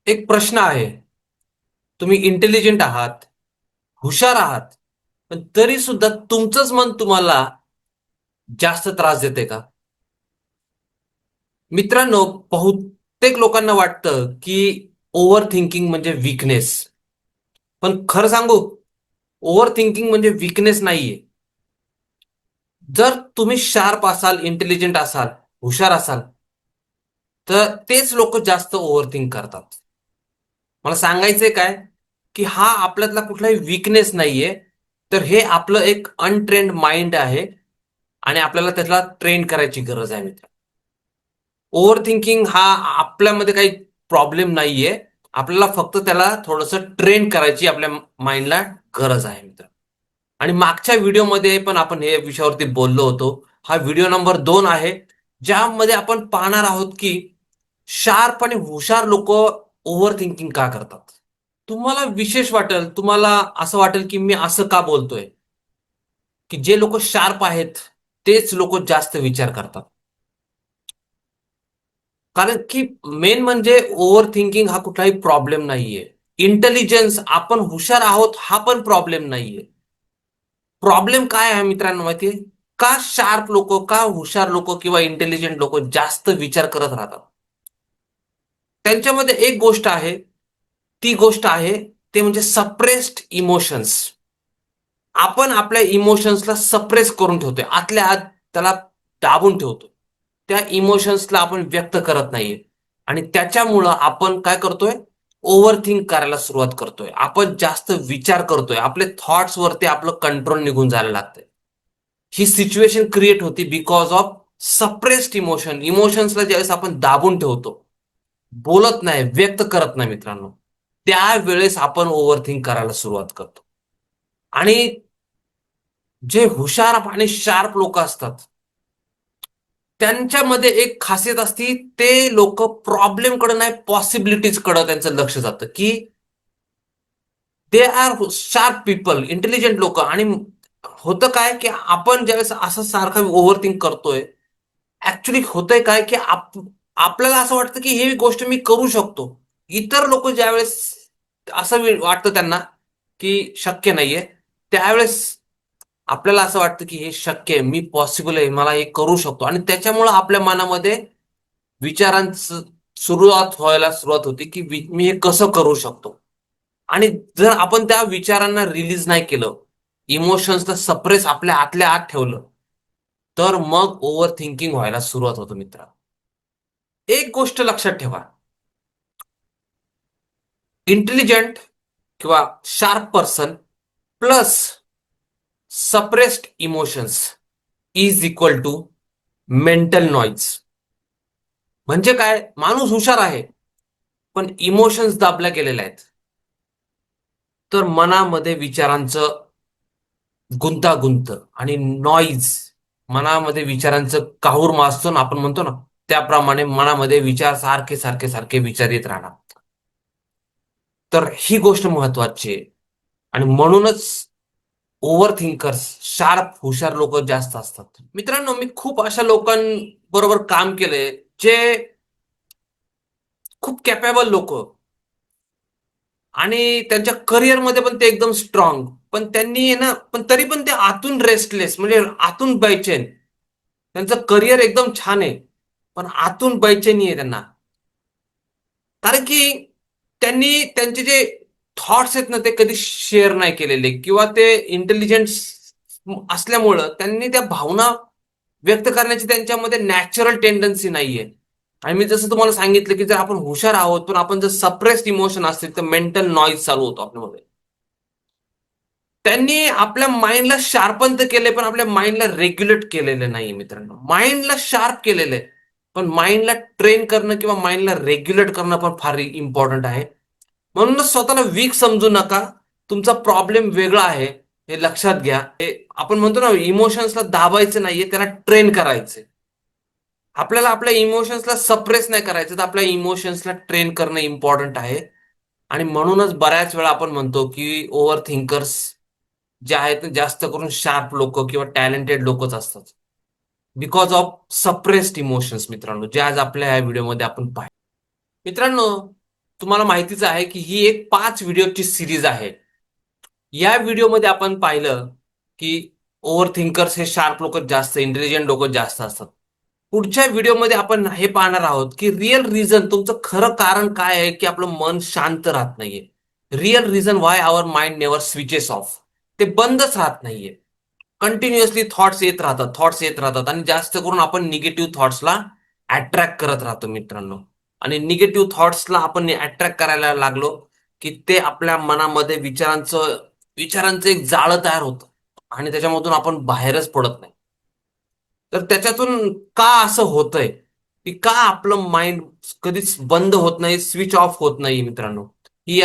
एक प्रश्न आहे. तुम्ही इंटेलिजंट आहात, हुशार आहात, पण तरी सुद्धा तुमचंच मन तुम्हाला जास्त त्रास देते का? मित्रांनो, बहुतेक लोकांना वाटतं की ओव्हर थिंकिंग म्हणजे वीकनेस. पण खरं सांगू, ओव्हर थिंकिंग म्हणजे वीकनेस नाहीये. जर तुम्ही शार्प असाल, इंटेलिजंट असाल, हुशार असाल, तर तेच लोक जास्त ओव्हर थिंक करतात. मला सांगायचंय काय, की हा आपल्यातला कुठलाही वीकनेस नाहीये, तर हे आपलं एक अनट्रेन्ड माइंड आहे आणि आपल्याला त्याला ट्रेन करायची गरज आहे मित्र. ओव्हर थिंकिंग हा आपल्यामध्ये काही प्रॉब्लेम नाहीये. आपल्याला फक्त त्याला थोडंसं ट्रेन करायची आपल्या माइंडला गरज आहे मित्र. आणि मागच्या व्हिडिओमध्ये पण आपण हे विषयावरती बोललो होतो. हा व्हिडिओ नंबर 2 आहे, ज्यामध्ये आपण पाहणार आहोत की शार्प आणि हुशार लोक ओव्हर थिंकिंग का करतात. तुम्हाला विशेष वाटेल, तुम्हाला असं वाटेल की मी असं का बोलतोय, की जे लोक शार्प आहेत तेच लोक जास्त विचार करतात. कारण की मेन म्हणजे ओव्हर थिंकिंग हा कुठलाही प्रॉब्लेम नाहीये. इंटेलिजन्स, आपण हुशार आहोत, हा पण प्रॉब्लेम नाहीये. प्रॉब्लेम काय आहे मित्रांनो माहितीये? का शार्प लोक, का हुशार लोक किंवा इंटेलिजंट लोक जास्त विचार करत राहतात? त्यांच्यामध्ये एक गोष्ट आहे, ती गोष्ट आहे ते म्हणजे सप्रेस्ड इमोशन्स. आपण आपल्या इमोशन्सला सप्रेस करून ठेवतोय, आतल्या आत त्याला दाबून ठेवतो. त्या इमोशन्सला आपण व्यक्त करत नाहीये आणि त्याच्यामुळं आपण काय करतोय? ओव्हर थिंक करायला सुरुवात करतोय. आपण जास्त विचार करतोय. आपले थॉट्स वरती आपलं कंट्रोल निघून जायला लागतंय. ही सिच्युएशन क्रिएट होती बिकॉज ऑफ सप्रेस्ड इमोशन. इमोशन्सला ज्यावेळेस आपण दाबून ठेवतो, बोलत नाही, व्यक्त करत नाही मित्रांनो, त्यावेळेस आपण ओव्हर थिंक करायला सुरुवात करतो. आणि जे हुशार आणि शार्प लोक असतात, त्यांच्यामध्ये एक खासियत असती, ते लोक प्रॉब्लेम कडे नाही, पॉसिबिलिटीज कडे त्यांचं लक्ष जातं, की they are sharp people, intelligent लोक. आणि होतं काय, की आपण ज्यावेळेस असं सारखं ओव्हर थिंक करतोय, ऍक्च्युली होतंय काय, की आपल्याला असं वाटतं की ही गोष्ट मी करू शकतो. इतर लोक ज्यावेळेस असं वाटतं त्यांना की शक्य नाहीये, त्यावेळेस आपल्याला असं वाटतं की हे शक्य आहे, मी पॉसिबल आहे, मला हे करू शकतो. आणि त्याच्यामुळं आपल्या मनामध्ये विचारांचं सुरुवात होते की मी हे कसं करू शकतो. आणि जर आपण त्या विचारांना रिलीज नाही केलं, इमोशन्सला सप्रेस आपल्या आतल्या आत ठेवलं, तर मग ओव्हर थिंकिंग व्हायला सुरुवात होतो मित्र. एक गोष्ट लक्षात ठेवा, इंटेलिजंट किंवा sharp person plus suppressed emotions is equal to mental noise. म्हणजे काय? माणूस हुशार आहे, पण इमोशन्स दाबल्या गेलेल्या आहेत. तर मनामध्ये विचारांचं गुंतागुंत आणि नॉईज, मनामध्ये विचारांचं काहूर माजतो ना, आपण म्हणतो ना, त्याप्रमाणे मनामध्ये विचार सारखे सारखे सारखे विचार येत राहणार. तर ही गोष्ट महत्वाची आहे. आणि म्हणूनच ओव्हर थिंकर्स, शार्प हुशार लोक जास्त असतात. मित्रांनो, मी खूप अशा लोकांबरोबर काम केलंय, जे खूप कॅपेबल लोक आणि त्यांच्या करिअरमध्ये पण ते एकदम स्ट्रॉंग, पण त्यांनी ना, पण तरी पण ते आतून रेस्टलेस, म्हणजे आतून बैचेन. त्यांचं करिअर एकदम छान आहे, पण आतून बैचेनी आहे त्यांना. कारण की त्यांनी त्यांचे जे थॉट्स आहेत ना, ते कधी शेअर नाही केलेले, किंवा ते इंटेलिजन्स असल्यामुळं त्यांनी त्या भावना व्यक्त करण्याची त्यांच्यामध्ये नॅचरल टेंडन्सी नाहीये. आणि मी जसं तुम्हाला सांगितलं, की जर आपण हुशार आहोत, पण आपण जर सप्रेस्ड इमोशन असतील, तर मेंटल नॉईज चालू होतो आपल्यामध्ये. त्यांनी आपल्या माइंडला शार्पन तर केलंय, पण आपल्या माइंडला रेग्युलेट केलेलं नाहीये मित्रांनो. माइंडला शार्प केलेलं आहे, पण माइंडला ट्रेन करणं किंवा माइंडला रेग्युलेट करणं पण फार इम्पॉर्टंट आहे. म्हणूनच स्वतःला वीक समजू नका. तुमचा प्रॉब्लेम वेगळा आहे, हे लक्षात घ्या. हे आपण म्हणतो ना, इमोशन्सला दाबायचं नाहीये, त्याला ट्रेन करायचंय. आपल्याला आपल्या इमोशन्सला सप्रेस नाही करायचं, तर आपल्या इमोशन्सला ट्रेन करणं इम्पॉर्टंट आहे. आणि म्हणूनच बऱ्याच वेळा आपण म्हणतो की ओव्हर थिंकर्स जे आहेत ते जास्त करून शार्प लोक किंवा टॅलेंटेड लोकच असतात, बिकॉज ऑफ सप्रेस्ड इमोशन्स मित्रांनो, जे आज आपल्या या व्हिडिओमध्ये आपण पाहिजे. मित्रांनो, तुम्हाला माहितीच आहे की ही एक 5 व्हिडिओची सिरीज आहे. या व्हिडिओमध्ये आपण पाहिलं की ओव्हर थिंकर्स हे शार्प लोक जास्त, इंटेलिजंट लोक जास्त असतात. पुढच्या व्हिडिओमध्ये आपण हे पाहणार आहोत की रिअल रिझन, तुमचं खरं कारण काय आहे की आपलं मन शांत राहत नाहीये. Real reason why our mind never switches off. ते बंदच राहत नाहीये. कंटिन्युअसली थॉट्स येत राहतात आणि जास्त करून आपण निगेटिव्ह थॉट्सला अट्रॅक्ट करत राहतो मित्रांनो. आणि निगेटिव्ह थॉट्सला आपण अट्रॅक्ट करायला लागलो की ते आपल्या मनामध्ये विचारांचं एक जाळं तयार होतं आणि त्याच्यामधून आपण बाहेरच पडत नाही. तर त्याच्यातून का असं होतंय, की का आपलं माइंड कधीच बंद होत नाही, स्विच ऑफ होत नाही मित्रांनो. ही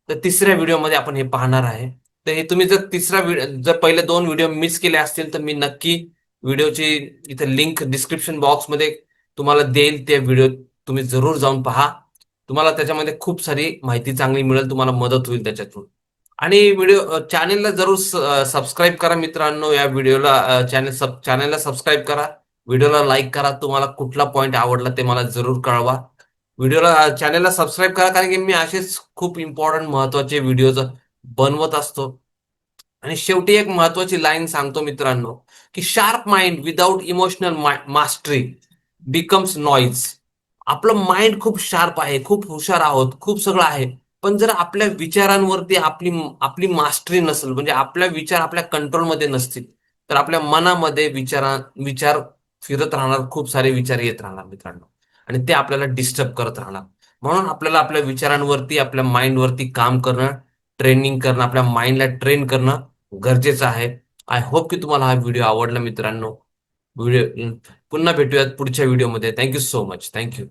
तर तिसऱ्या व्हिडिओमध्ये आपण हे पाहणार आहे. तर हे तुम्ही जर जर पहिले 2 व्हिडिओ मिस केले असतील तर मी नक्की व्हिडिओची इथे लिंक डिस्क्रिप्शन बॉक्समध्ये तुम्हाला देईल. ते व्हिडिओ तुम्ही जरूर जाऊन पहा. तुम्हाला त्याच्यामध्ये खूप सारी माहिती चांगली मिळेल, तुम्हाला मदत होईल त्याच्यातून. आणि चॅनेलला जरूर सबस्क्राईब करा मित्रांनो. या चॅनेलला सबस्क्राईब करा, व्हिडिओला लाईक करा. तुम्हाला कुठला पॉइंट आवडला ते मला जरूर कळवा. चॅनेलला सबस्क्राईब करा, कारण की मी असेच खूप इम्पॉर्टंट महत्वाचे व्हिडिओज बनवत असतो. आणि शेवटी एक महत्वाची लाईन सांगतो मित्रांनो, की sharp mind without emotional mastery becomes noise. आपलं माइंड खूप शार्प आहे, खूप हुशार आहोत, खूप सगळं आहे. पण जर आपल्या विचारांवरती आपली आपली मास्टरी नसेल, म्हणजे आपल्या विचार आपल्या कंट्रोलमध्ये नसतील, तर आपल्या मनामध्ये विचार फिरत राहणार, खूप सारे विचार येत राहणार मित्रांनो. आणि ते आपल्याला डिस्टर्ब करत राहणार. म्हणून आपल्याला आपल्या विचारांवरती, आपल्या माइंडवरती काम करणं, ट्रेनिंग करणं, आपल्या माइंडला ट्रेन करणं गरजेचं आहे. आय होप की तुम्हाला हा व्हिडिओ आवडला मित्रांनो. व्हिडिओ पुन्हा भेटूयात पुढच्या व्हिडिओमध्ये. Thank you so much. थँक्यू.